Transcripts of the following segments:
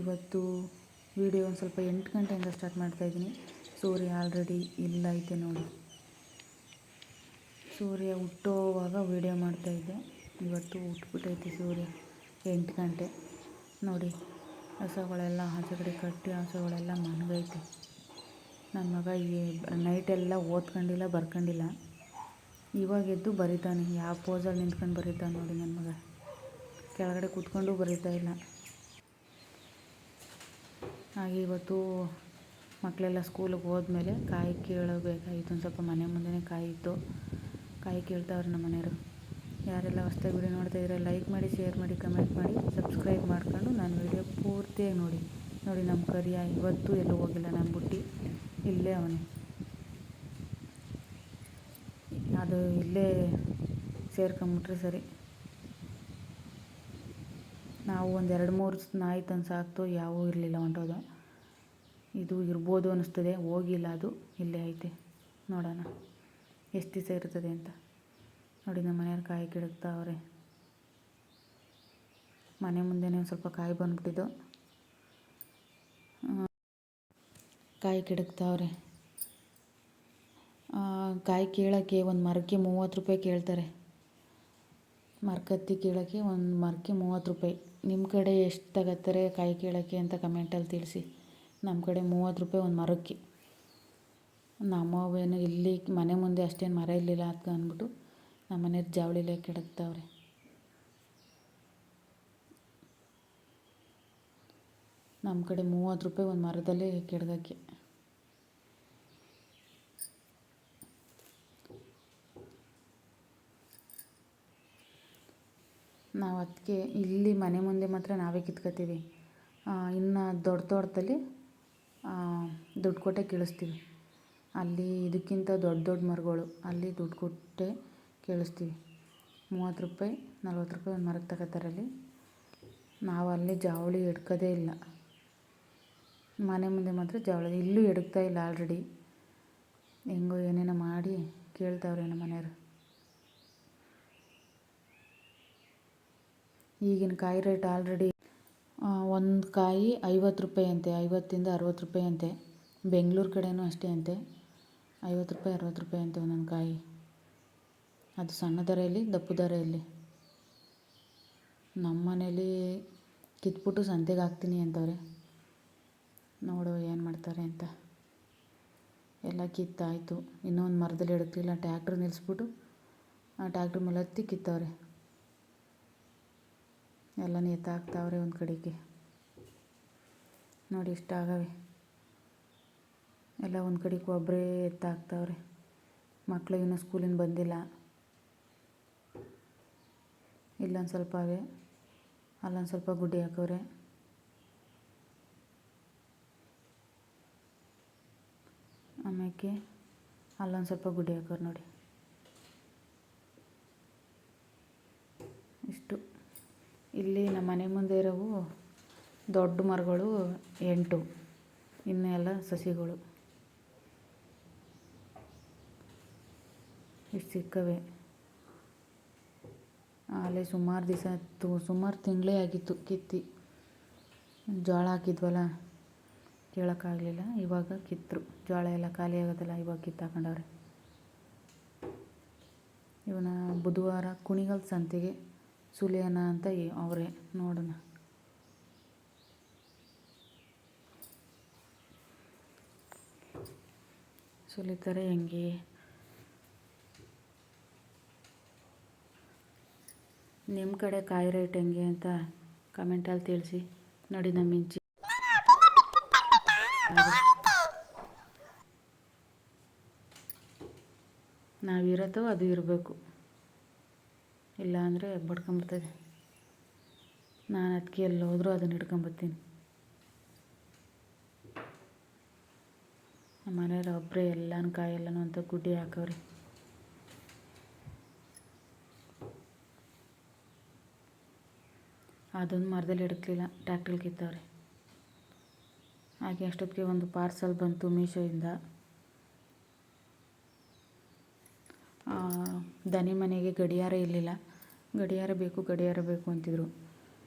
ಇವತ್ತು ವಿಡಿಯೋ ಒಂದು ಸ್ವಲ್ಪ 8 ಗಂಟೆಯಿಂದ ಸ್ಟಾರ್ಟ್ ಮಾಡ್ತಾಯಿದ್ದೀನಿ. ಸೂರ್ಯ ಆಲ್ರೆಡಿ ಇಲ್ಲೈತೆ ನೋಡಿ. ಸೂರ್ಯ ಹುಟ್ಟೋವಾಗ ವಿಡಿಯೋ ಮಾಡ್ತಾಯಿದ್ದೆ. ಇವತ್ತು ಹುಟ್ಬಿಟ್ಟೈತೆ ಸೂರ್ಯ 8 ಗಂಟೆ ನೋಡಿ. ಹಸುಗಳೆಲ್ಲ ಆಚೆ ಕಡೆ ಕಟ್ಟಿ ಹಸುಗಳೆಲ್ಲ ಮನಗೈತೆ. ನನ್ನ ಮಗ ನೈಟೆಲ್ಲ ಓದ್ಕೊಂಡಿಲ್ಲ ಬರ್ಕೊಂಡಿಲ್ಲ. ಇವಾಗ ಎದ್ದು ಬರಿತಾನೆ. ಯಾವ ಪೋಸಲ್ಲಿ ನಿಂತ್ಕೊಂಡು ಬರೀತಾನೆ ನೋಡಿ ನನ್ನ ಮಗ. ಕೆಳಗಡೆ ಕೂತ್ಕೊಂಡು ಬರೀತಾ ಇಲ್ಲ. ಹಾಗೆ ಇವತ್ತು ಮಕ್ಕಳೆಲ್ಲ ಸ್ಕೂಲಿಗೆ ಹೋದ್ಮೇಲೆ ಕಾಯಿ ಕೀಳಬೇಕಾಗಿತ್ತು. ಒಂದು ಸ್ವಲ್ಪ ಮನೆ ಮುಂದೆನೇ ಕಾಯಿ ಇತ್ತು. ಕಾಯಿ ಕೀಳ್ತಾವ್ರೆ ನಮ್ಮ ಮನೆಯವರು. ಯಾರೆಲ್ಲ ಹೊಸ್ದಾಗಿ ವಿಡಿಯೋ ನೋಡ್ತಾಯಿದ್ರೆ ಲೈಕ್ ಮಾಡಿ, ಶೇರ್ ಮಾಡಿ, ಕಮೆಂಟ್ ಮಾಡಿ, ಸಬ್ಸ್ಕ್ರೈಬ್ ಮಾಡ್ಕೊಂಡು ನಾನು ವಿಡಿಯೋ ಪೂರ್ತಿಯಾಗಿ ನೋಡಿ. ನಮ್ಮ ಕರಿಯ ಇವತ್ತು ಎಲ್ಲೂ ಹೋಗಿಲ್ಲ. ನಮ್ಮ ಬುಟ್ಟಿ ಇಲ್ಲೇ ಅವನೇ. ಅದು ಇಲ್ಲೇ ಸೇರ್ಕೊಂಬಿಟ್ರೆ ಸರಿ. ನಾವು ಒಂದು 2-3 ನಾಯಿ ತಂದು ಸಾಕ್ತು, ಯಾವೂ ಇರಲಿಲ್ಲ, ಹೊಂಟೋದು. ಇದು ಇರ್ಬೋದು ಅನ್ನಿಸ್ತದೆ, ಹೋಗಿಲ್ಲ. ಅದು ಇಲ್ಲೇ ಐತೆ. ನೋಡೋಣ ಎಷ್ಟು ದಿವಸ ಇರ್ತದೆ ಅಂತ. ನೋಡಿ ನಮ್ಮ ಮನೆಯವ್ರು ಕಾಯಿ ಕೆಡಕ್ತಾವ್ರೆ. ಮನೆ ಮುಂದೆನೇ ಒಂದು ಸ್ವಲ್ಪ ಕಾಯಿ ಬಂದ್ಬಿಟ್ಟಿದ್ದು, ಕಾಯಿ ಕೆಡಕ್ತಾವ್ರೆ. ಕಾಯಿ ಕೀಳೋಕ್ಕೆ ಒಂದು ಮರಕ್ಕೆ 30 ರೂಪಾಯಿ ಕೇಳ್ತಾರೆ. ಮರಕತ್ತಿ ಕೀಳೋಕ್ಕೆ ಒಂದು ಮರಕ್ಕೆ 30 ರೂಪಾಯಿ. ನಿಮ್ಮ ಕಡೆ ಎಷ್ಟು ತಗೋತಾರೆ ಕಾಯಿ ಕೀಳೋಕ್ಕೆ ಅಂತ ಕಮೆಂಟಲ್ಲಿ ತಿಳಿಸಿ. ನಮ್ಮ ಕಡೆ 30 ರೂಪಾಯಿ ಒಂದು ಮರಕ್ಕೆ. ನಮ್ಮವೇನು ಇಲ್ಲಿ ಮನೆ ಮುಂದೆ ಅಷ್ಟೇನು ಮರ ಇರಲಿಲ್ಲ ಅಂತ ಅಂದ್ಬಿಟ್ಟು ನಮ್ಮ ಮನೆಯವ್ರು ಜಾವಳಿಲೇ ಕೆಡಕ್ತಾವ್ರೆ. ನಮ್ಮ ಕಡೆ 30 ರೂಪಾಯಿ ಒಂದು ಮರದಲ್ಲೇ ಕೆಡಗೋಕ್ಕೆ. ನಾವು ಅದಕ್ಕೆ ಇಲ್ಲಿ ಮನೆ ಮುಂದೆ ಮಾತ್ರ ನಾವೇ ಕಿತ್ಕೋತೀವಿ. ಇನ್ನು ದೊಡ್ಡ ತೋಟದಲ್ಲಿ ದುಡ್ಡು ಕೊಟ್ಟೆ ಕೀಳಿಸ್ತೀವಿ. ಅಲ್ಲಿ ಇದಕ್ಕಿಂತ ದೊಡ್ಡ ಮರಗಳು ಅಲ್ಲಿ ದುಡ್ಡು ಕೊಟ್ಟೆ ಕೀಳಿಸ್ತೀವಿ. 30 ರೂಪಾಯಿ 40 ರೂಪಾಯಿ ಒಂದು ಮರಕ್ಕೆ ತಗೋತಾರೆ ಅಲ್ಲಿ. ನಾವು ಅಲ್ಲಿ ಜಾವಳಿ ಹಿಡ್ಕೋದೇ ಇಲ್ಲ. ಮನೆ ಮುಂದೆ ಮಾತ್ರ ಜಾವಳಿ. ಇಲ್ಲೂ ಹಿಡ್ಕ್ತಾ ಇಲ್ಲ. ಆಲ್ರೆಡಿ ಹೆಂಗೋ ಏನೇನೋ ಮಾಡಿ ಕೇಳ್ತಾವ್ರೆ ನಮ್ಮ ಮನೆಯವರು. ಈಗಿನ ಕಾಯಿ ರೇಟ್ ಆಲ್ರೆಡಿ ಒಂದು ಕಾಯಿ 50 ರೂಪಾಯಿ ಅಂತೆ. 50ರಿಂದ 60 ರೂಪಾಯಿ ಅಂತೆ. ಬೆಂಗಳೂರು ಕಡೆನೂ ಅಷ್ಟೇ ಅಂತೆ. 50 ರೂಪಾಯಿ 60 ರೂಪಾಯಿ ಅಂತೆ ಒಂದೊಂದು ಕಾಯಿ. ಅದು ಸಣ್ಣ ದರೆಯಲ್ಲಿ, ದಪ್ಪ ದರೆಯಲ್ಲಿ. ನಮ್ಮ ಮನೇಲಿ ಕಿತ್ಬಿಟ್ಟು ಸಂತೆಗೆ ಹಾಕ್ತೀನಿ ಅಂತವ್ರೆ. ನೋಡು ಏನು ಮಾಡ್ತಾರೆ ಅಂತ. ಎಲ್ಲ ಕಿತ್ತಾಯಿತು. ಇನ್ನೊಂದು ಮರದಲ್ಲಿ ಹಿಡಕ್ಲಿಲ್ಲ. ಟ್ಯಾಕ್ಟ್ರ್ ನಿಲ್ಲಿಸ್ಬಿಟ್ಟು ಆ ಟ್ಯಾಕ್ಟ್ರ್ ಮೇಲೆ ಹತ್ತಿ ಕಿತ್ತವ್ರೆ. ಎಲ್ಲ ಎತ್ತಾಕ್ತಾವ್ರೆ ಒಂದು ಕಡೆಗೆ. ನೋಡಿ ಇಷ್ಟಾಗವೆ. ಎಲ್ಲ ಒಂದು ಕಡೆಗೆ ಒಬ್ಬರೇ ಎತ್ತಾಕ್ತಾವ್ರೆ. ಮಕ್ಕಳು ಇನ್ನೂ ಸ್ಕೂಲಿಂದ ಬಂದಿಲ್ಲ. ಇಲ್ಲೊಂದು ಸ್ವಲ್ಪ ಅವೆ, ಅಲ್ಲೊಂದು ಸ್ವಲ್ಪ ಗುಡ್ಡೆ ಹಾಕವ್ರೆ. ಆಮೇಲೆ ಅಲ್ಲೊಂದು ಸ್ವಲ್ಪ ಗುಡ್ಡೆ ಹಾಕವ್ರೆ ನೋಡಿ. ಇಷ್ಟು. ಇಲ್ಲಿ ನಮ್ಮ ಮನೆ ಮುಂದೆ ಇರೋವು ದೊಡ್ಡ ಮರಗಳು 8. ಇನ್ನು ಎಲ್ಲ ಸಸಿಗಳು ಇಷ್ಟು ಸಿಕ್ಕವೆ. ಅಲ್ಲೇ ಸುಮಾರು ದಿವಸ ಸುಮಾರು ತಿಂಗಳೇ ಆಗಿತ್ತು ಕಿತ್ತಿ. ಜೋಳ ಹಾಕಿದ್ವಲ್ಲ, ಕೇಳೋಕ್ಕಾಗಲಿಲ್ಲ. ಇವಾಗ ಕಿತ್ತರು. ಜೋಳ ಎಲ್ಲ ಖಾಲಿ ಆಗೋದಲ್ಲ, ಇವಾಗ ಕಿತ್ತಾಕೊಂಡವ್ರೆ. ಇವನ ಬುಧವಾರ ಕುಣಿಗಲ್ ಸಂತೆಗೆ ಸುಲಿಯೋಣ ಅಂತ ಅವರೇ. ನೋಡೋಣ. ಸುಲಿತಾರೆ ಹೆಂಗೆ. ನಿಮ್ಮ ಕಡೆ ಕಾಯಿ ರೇಟ್ ಹೆಂಗೆ ಅಂತ ಕಮೆಂಟಲ್ಲಿ ತಿಳಿಸಿ. ನೋಡಿ ನಮ್ಮ ಮಿಂಚಿ ನಾವಿರೋದು ಅದು ಇರಬೇಕು, ಇಲ್ಲ ಅಂದರೆ ಬಡ್ಕೊಂಬರ್ತದೆ. ನಾನು ಅದಕ್ಕೆ ಎಲ್ಲಿ ಹೋದ್ರೂ ಅದನ್ನು ಹಿಡ್ಕೊಂಬರ್ತೀನಿ. ನಮ್ಮ ಮನೆಯವ್ರು ಒಬ್ಬರೇ ಎಲ್ಲನೂ ಕಾಯೆಲ್ಲನೂ ಅಂತ ಗುಡ್ಡೆ ಹಾಕವ್ರೆ. ಅದೊಂದು ಮರದಲ್ಲಿ ಹಿಡಕ್ಲಿಲ್ಲ, ಟ್ಯಾಕ್ಟ್ರಲ್ಲಿ ಕಿತ್ತವ್ರೆ. ಹಾಗೆ ಅಷ್ಟೊತ್ತಿಗೆ ಒಂದು ಪಾರ್ಸಲ್ ಬಂತು ಮೀಶೋಯಿಂದ. ದನಿ ಮನೆಗೆ ಗಡಿಯಾರ ಇರಲಿಲ್ಲ. ಗಡಿಯಾರ ಬೇಕು ಅಂತಿದ್ರು.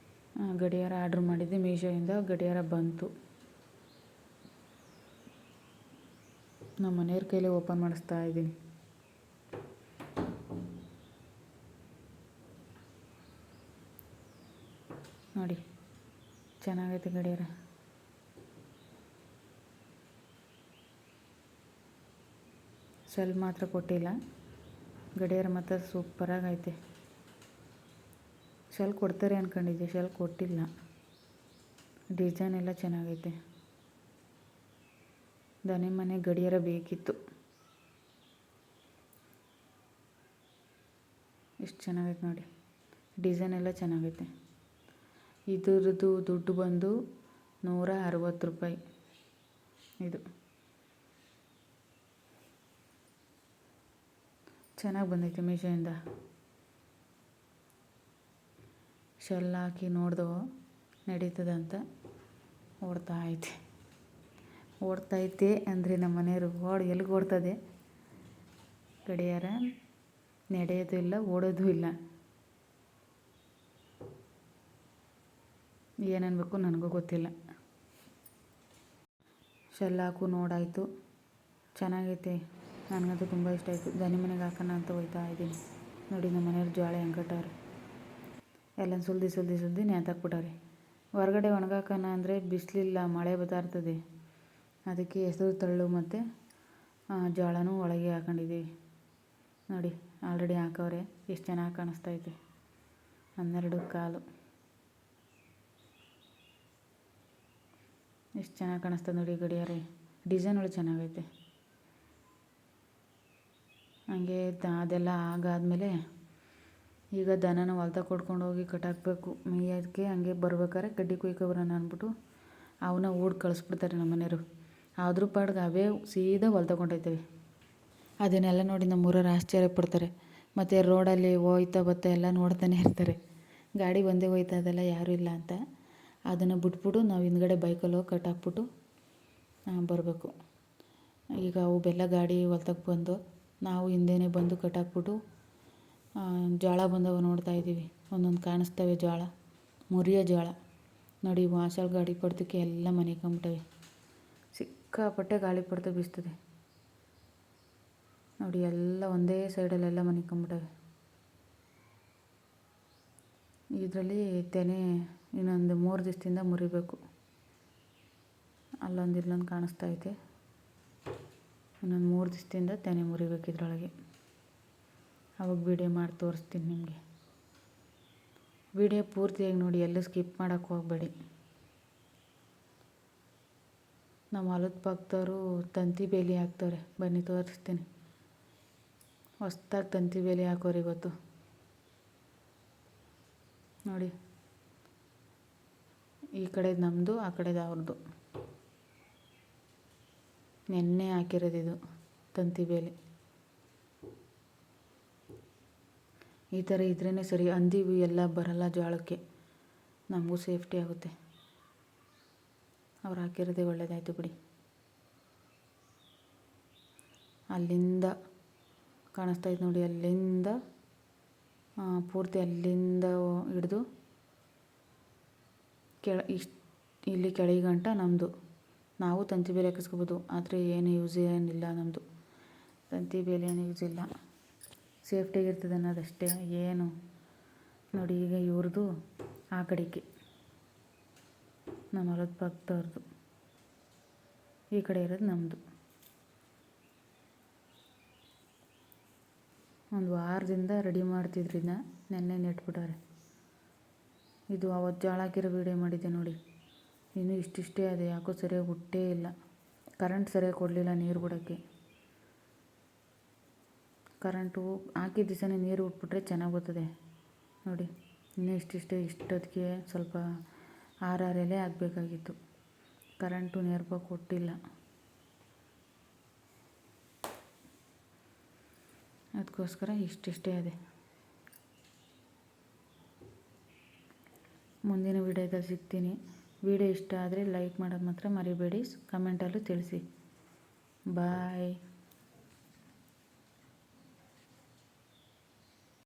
ಗಡಿಯಾರ ಆರ್ಡ್ರ್ ಮಾಡಿದ್ದೆ ಮೀಶೋಯಿಂದ. ಗಡಿಯಾರ ಬಂತು. ನಮ್ಮ ಮನೆಯವ್ರ ಕೈಲೇ ಓಪನ್ ಮಾಡಿಸ್ತಾ ಇದ್ದೀನಿ. ನೋಡಿ ಚೆನ್ನಾಗೈತೆ ಗಡಿಯಾರ. ಶೆಲ್ ಮಾತ್ರ ಕೊಟ್ಟಿಲ್ಲ. ಗಡಿಯಾರ ಮಾತ್ರ ಸೂಪರಾಗೈತೆ. ಶೆಲ್ ಕೊಡ್ತಾರೆ ಅಂದ್ಕೊಂಡಿದ್ದೆ, ಶೆಲ್ ಕೊಟ್ಟಿಲ್ಲ. ಡಿಸೈನ್ ಎಲ್ಲ ಚೆನ್ನಾಗೈತೆ. ಮನೆ ಗಡಿಯಾರ ಬೇಕಿತ್ತು. ಎಷ್ಟು ಚೆನ್ನಾಗೈತೆ ನೋಡಿ. ಡಿಸೈನ್ ಎಲ್ಲ ಚೆನ್ನಾಗೈತೆ. ಇದ್ರದ್ದು ದುಡ್ಡು ಬಂದು 160 ರೂಪಾಯಿ. ಇದು ಚೆನ್ನಾಗಿ ಬಂದೈತೆ ಮೀಶೋಯಿಂದ. ಶೆಲ್ ಹಾಕಿ ನೋಡ್ದವು ನಡೀತದಂತ ಓಡ್ತೈತೆ ಅಂದರೆ ನಮ್ಮ ಮನೆಯವರು ಎಲ್ಲಿಗೆ ಓಡ್ತದೆ ಗಡಿಯಾರ. ನಡೆಯೋದು ಇಲ್ಲ, ಓಡೋದು ಇಲ್ಲ. ಏನನ್ಬೇಕು ನನಗೂ ಗೊತ್ತಿಲ್ಲ. ಶೆಲ್ ಹಾಕು ನೋಡಾಯಿತು, ಚೆನ್ನಾಗೈತೆ. ನನಗಂತೂ ತುಂಬ ಇಷ್ಟ ಆಯಿತು. ಮನೆಗೆ ಹಾಕೋಣ ಅಂತ ಹೋಗ್ತಾ ಇದ್ದೀನಿ. ನೋಡಿ ನಮ್ಮ ಮನೆಯವ್ರು ಜೋಳ ಹೆಂಗೆ ಕಟ್ಟವ್ರೆ. ಎಲ್ಲ ಸುಲ್ದಿ ನೇತಾಕ್ಬಿಟ್ಟವ್ರೆ. ಹೊರಗಡೆ ಒಣಗಾಕೋಣ ಅಂದರೆ ಬಿಸಿಲಿಲ್ಲ, ಮಳೆ ಬರ್ತಾ ಇರ್ತದೆ. ಅದಕ್ಕೆ ಹೆಸರು ತಳ್ಳು ಮತ್ತು ಜೋಳನೂ ಒಳಗೆ ಹಾಕೊಂಡಿದ್ದೀವಿ. ನೋಡಿ ಆಲ್ರೆಡಿ ಹಾಕವ್ರೆ. ಎಷ್ಟು ಚೆನ್ನಾಗಿ ಕಾಣಿಸ್ತೈತೆ. 12 ಕಾಲು. ಎಷ್ಟು ಚೆನ್ನಾಗಿ ಕಾಣಿಸ್ತದೆ ನೋಡಿ ಗಡಿಯಾರ. ಡಿಸೈನ್ಗಳು ಚೆನ್ನಾಗೈತೆ. ಹಂಗೆ ಅದೆಲ್ಲ ಆಗಾದ್ಮೇಲೆ ಈಗ ದನನ ಹೊಲ್ದಾಗ ಕೊಡ್ಕೊಂಡು ಹೋಗಿ ಕಟ್ಟಾಕಬೇಕು. ಮೇಯೋದಕ್ಕೆ ಹಂಗೆ ಬರ್ಬೇಕಾರೆ ಕಡ್ಡಿ ಕುಯ್ಕೊಬರೋಣ ಅಂದ್ಬಿಟ್ಟು ಅವನ್ನ ಓಡಿ ಕಳಿಸ್ಬಿಡ್ತಾರೆ ನಮ್ಮ ಮನೆಯವರು. ಅದ್ರ ಪಾಡ್ಗೆ ಅವೇ ಸೀದಾ ಹೊಲ್ದಾಗ ಹೊಂಟೋಯ್ತವೆ. ಅದನ್ನೆಲ್ಲ ನೋಡಿ ನಮ್ಮೂರವ್ರು ಆಶ್ಚರ್ಯ ಪಡ್ತಾರೆ. ಮತ್ತು ರೋಡಲ್ಲಿ ಹೋಯ್ತಾ ಬರ್ತಾ ಎಲ್ಲ ನೋಡ್ತಾನೆ ಇರ್ತಾರೆ. ಗಾಡಿ ಒಂದೇ ಹೋಯ್ತಾ ಅದೆಲ್ಲ ಯಾರೂ ಇಲ್ಲ ಅಂತ. ಅದನ್ನು ಬಿಟ್ಬಿಟ್ಟು ನಾವು ಹಿಂದ್ಗಡೆ ಬೈಕಲ್ಲಿ ಹೋಗಿ ಕಟ್ಟಾಕ್ಬಿಟ್ಟು ಬರಬೇಕು. ಈಗ ಅವು ಬೆಲ್ಲ ಗಾಡಿ ಹೊಲ್ದಾಗ ಬಂದು ನಾವು ಹಿಂದೆನೇ ಬಂದು ಕಟ್ಟಾಕ್ಬಿಟ್ಟು ಜೋಳ ಬಂದವು ನೋಡ್ತಾಯಿದ್ದೀವಿ. ಒಂದೊಂದು ಕಾಣಿಸ್ತವೆ ಜೋಳ, ಮುರಿಯೋ ಜೋಳ. ನೋಡಿ ವಾಸಲ್ ಗಾಳಿ ಪಡ್ತಕ್ಕೆ ಎಲ್ಲ ಮನಿಕೊಂಬಿಟ್ಟವೆ. ಸಿಕ್ಕಾಪಟ್ಟೆ ಗಾಳಿ ಪಡ್ತ ಬೀಸ್ತದೆ ನೋಡಿ. ಎಲ್ಲ ಒಂದೇ ಸೈಡಲ್ಲೆಲ್ಲ ಮನಿಕೊಂಬಿಟ್ಟವೆ. ಇದರಲ್ಲಿ ತೆನೆ ಇನ್ನೊಂದು 3 ದಿವಸದಿಂದ ಮುರಿಬೇಕು. ಅಲ್ಲೊಂದು ಇಲ್ಲೊಂದು ಕಾಣಿಸ್ತೈತೆ. ಇನ್ನೊಂದು 3 ದಿವಸದಿಂದ ತೆನೆ ಮುರಿಬೇಕು ಇದರೊಳಗೆ. ಅವಾಗ ವಿಡಿಯೋ ಮಾಡಿ ತೋರಿಸ್ತೀನಿ ನಿಮಗೆ. ವಿಡಿಯೋ ಪೂರ್ತಿಯಾಗಿ ನೋಡಿ, ಎಲ್ಲೂ ಸ್ಕಿಪ್ ಮಾಡೋಕ್ಕೆ ಹೋಗಬೇಡಿ. ನಮ್ಮ ಹೊಲದ ಪಕ್ಕದವರು ತಂತಿ ಬೇಲಿ ಹಾಕ್ತವ್ರೆ. ಬನ್ನಿ ತೋರಿಸ್ತೀನಿ. ಹೊಸ್ದಾಗಿ ತಂತಿ ಬೇಲಿ ಹಾಕೋರು ಇವತ್ತು. ನೋಡಿ, ಈ ಕಡೆದು ನಮ್ಮದು, ಆ ಕಡೆದು ಅವ್ರದ್ದು. ನೆನ್ನೆ ಹಾಕಿರೋದು ಇದು ತಂತಿ ಬೇಲಿ. ಈ ಥರ ಇದ್ರೇ ಸರಿ. ಹಂದಿ ಎಲ್ಲ ಬರಲ್ಲ ಜೋಳಕ್ಕೆ, ನಮಗೂ ಸೇಫ್ಟಿ ಆಗುತ್ತೆ. ಅವ್ರು ಹಾಕಿರೋದೇ ಒಳ್ಳೇದಾಯಿತು ಬಿಡಿ. ಅಲ್ಲಿಂದ ಕಾಣಿಸ್ತೈತೆ ನೋಡಿ, ಅಲ್ಲಿಂದ ಪೂರ್ತಿ ಅಲ್ಲಿಂದ ಹಿಡ್ದು ಇಲ್ಲಿ ಕೆಳಗಂಟ ನಮ್ಮದು. ನಾವು ತಂತಿ ಬೇಲಿ ಹಾಕಿಸ್ಕೋಬೋದು, ಆದರೆ ಏನು ಯೂಸ್ ಏನಿಲ್ಲ. ನಮ್ಮದು ತಂತಿ ಬೇಲಿ ಏನು ಯೂಸ್ ಇಲ್ಲ. ಸೇಫ್ಟಿಯಾಗಿರ್ತದೆ ಅನ್ನೋದಷ್ಟೇ. ಏನು ನೋಡಿ, ಈಗ ಇವ್ರದ್ದು ಆ ಕಡೆಗೆ, ನಮ್ಮ ಹೊಲದ ಪಕ್ಕದವ್ರದ್ದು. ಈ ಕಡೆ ಇರೋದು ನಮ್ಮದು. ಒಂದು ವಾರದಿಂದ ರೆಡಿ ಮಾಡ್ತಿದ್ರು. ಇದನ್ನ ನೆನ್ನೆ ನೆಟ್ಬಿಟ್ಟಾರೆ. ಇದು ಅವತ್ತು ಜೋಳ ಹಾಕಿರೋ ವೀಡಿಯೋ ಮಾಡಿದ್ದೆ ನೋಡಿ. ಇನ್ನೂ ಇಷ್ಟಿಷ್ಟೇ ಅದೇ, ಯಾಕೋ ಸರಿಯಾಗಿ ಹುಟ್ಟೇ ಇಲ್ಲ. ಕರೆಂಟ್ ಸರಿಯಾಗಿ ಕೊಡಲಿಲ್ಲ ನೀರು ಬಿಡೋಕ್ಕೆ. ಕರೆಂಟು ಹಾಕಿದ ದಿವಸನೇ ನೀರು ಬಿಟ್ಬಿಟ್ರೆ ಚೆನ್ನಾಗಿ ಬರ್ತದೆ ನೋಡಿ. ಇನ್ನೂ ಇಷ್ಟಿಷ್ಟೇ. ಇಷ್ಟೊತ್ತಿಗೆ ಸ್ವಲ್ಪ ಆರೇ ಆಗಬೇಕಾಗಿತ್ತು. ಕರೆಂಟು ನೇರವಾಗಿ ಕೊಟ್ಟಿಲ್ಲ. ಅದಕ್ಕೋಸ್ಕರ ಇಷ್ಟಿಷ್ಟೇ ಅದೇ. ಮುಂದಿನ ವಿಡಿಯೋದಲ್ಲಿ ಸಿಗ್ತೀನಿ. ವಿಡಿಯೋ ಇಷ್ಟ ಆದರೆ ಲೈಕ್ ಮಾಡೋದು ಮಾತ್ರ ಮರಿಬೇಡಿ. ಕಮೆಂಟಲ್ಲೂ ತಿಳಿಸಿ. ಬಾಯ್.